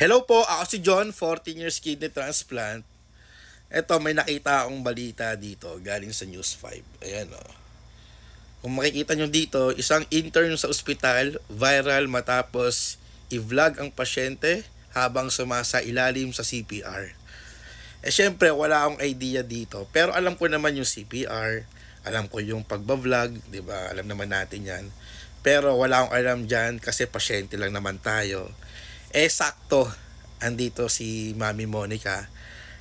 Hello po, ako si John, 14 years kidney transplant. Eto, may nakita akong balita dito galing sa News 5. Ayan o. Kung makikita nyo dito, isang intern sa ospital, viral matapos i-vlog ang pasyente habang sumasa ilalim sa CPR. Syempre, wala akong idea dito. Pero alam ko naman yung CPR. Alam ko yung pagbablog, di ba? Alam naman natin yan. Pero wala akong alam dyan kasi pasyente lang naman tayo. Sakto, andito si Mami Monica.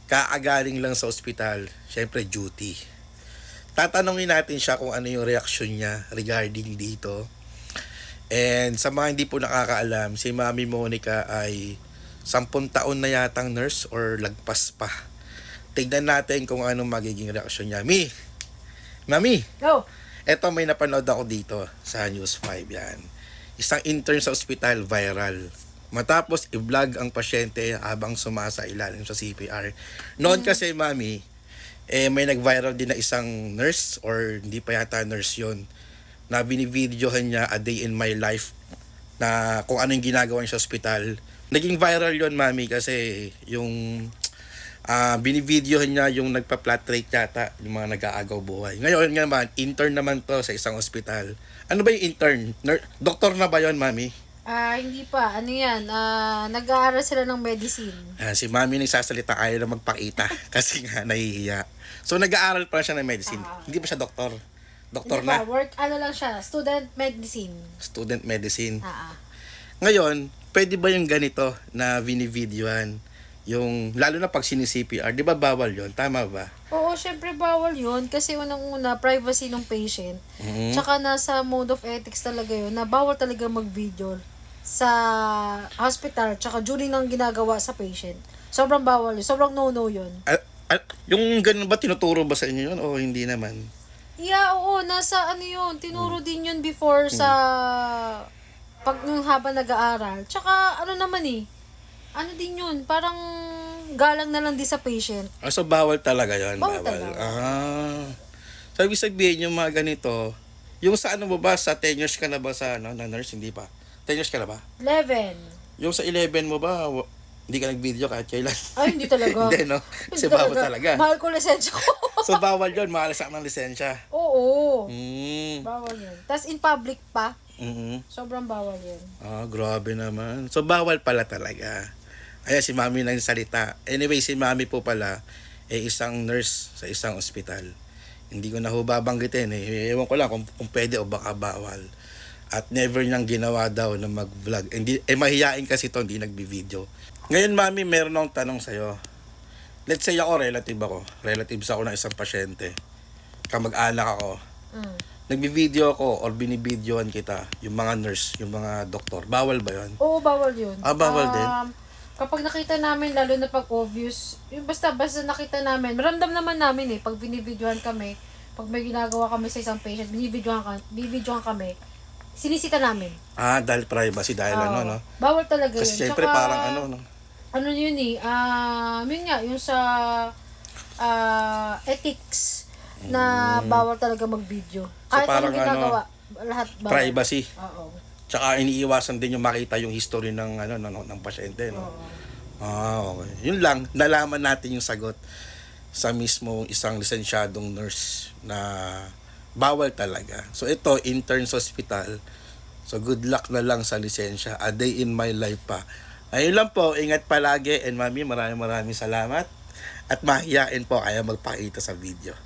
Kaagaling lang sa ospital, syempre duty. Tatanungin natin siya kung ano yung reaksyon niya regarding dito. And sa mga hindi po nakakaalam, si Mami Monica ay 10 taon na yatang nurse or lagpas pa. Tignan natin kung anong magiging reaksyon niya. Mami! Go! Eto, may napanood ako dito sa News 5 yan. Isang intern sa ospital, viral. Matapos i-vlog ang pasyente habang sumasa ilalim sa CPR. Noon kasi, Mami, may nag-viral din na isang nurse or hindi pa yata nurse yon na binivideohan niya a day in my life na kung ano yung ginagawa niya sa ospital. Naging viral yon, Mami, kasi yung binivideohan niya yung nagpa-flat rate yata, yung mga nag-aagaw buhay. Ngayon naman, intern naman to sa isang ospital. Ano ba yung intern? Doktor na ba yon, Mami? Hindi pa. Ano yan? Nag-aaral sila ng medicine. Si Mami nagsasalita, ayaw na magpakita kasi nga nahihiya. So nag-aaral pa siya ng medicine. Hindi pa siya doktor. Doktor Hindi na. pa. Work, ano lang siya. Student medicine. Student medicine. Ah. Ngayon, pwede ba yung ganito na binivideoan? Yung, lalo na pag sini-CPR, di ba bawal yon? Tama ba? Oo, syempre bawal yun. Kasi unang-una, privacy ng patient. Mm-hmm. Tsaka nasa mode of ethics talaga yun na bawal talaga mag-video sa hospital tsaka during ng ginagawa sa patient. Sobrang bawal yun. Sobrang no-no yun. Yung ganun ba, tinuturo ba sa inyo yun o hindi naman? Yeah, oo. Nasa ano yun. Tinuro din yun before sa pag nung habang nag-aaral. Tsaka ano naman ano din yun, parang galang na lang din sa patient. So bawal talaga yun? Bawal talaga. So ibig sabihin yung mga ganito, yung sa ano mo ba, sa 10 years ka na ba sa na nurse, hindi pa? 10 years ka na ba? 11. Yung sa 11 mo ba, hindi ka nag-video kahit kailan? Ay, hindi talaga. Hindi, no? Kasi bawal talaga. Mahal ko lisensya ko. So bawal yun, maalasak ng lisensya. Oo. Bawal yun. Tapos in public pa, Mm-hmm. sobrang bawal yun. Grabe naman. So bawal pala talaga. Ayan, si Mami nagsalita. Anyway, si Mami po pala isang nurse sa isang ospital. Hindi ko na ho babanggitin Ewan ko lang kung pwede o baka bawal. At never niyang ginawa daw na mag-vlog. Mahihain kasi ito, hindi nagbi-video. Ngayon, Mami, meron akong tanong sa'yo. Let's say ako, relative ako. Relatives ako ng isang pasyente. Kamag-anak ako. Nagbi-video ako or binibidyoan kita, yung mga nurse, yung mga doktor. Bawal ba yun? Oo, bawal yun. Bawal din? Kapag nakita namin, lalo na pag obvious, yung basta nakita namin, maramdam naman namin pag binibidyohan kami, pag may ginagawa kami sa isang patient, binibidyohan kami, sinisita namin. Dahil privacy, dahil no? Bawal talaga yun. Kasi syempre Tsaka, parang no? Ano yun yun nga, yung sa ethics na bawal talaga mag-video. So, Kahit parang anong ginagawa, lahat bawal. Privacy. Oo. Tsaka iniiwasan din yung makita yung history ng ng pasyente, no? Okay. Yun lang, nalaman natin yung sagot sa mismo isang lisensyadong nurse na bawal talaga. So ito, intern sa hospital. So good luck na lang sa lisensya. A day in my life pa. Ayun lang po, ingat palagi and Mami, maraming salamat. At mahiyain po kaya magpakita sa video.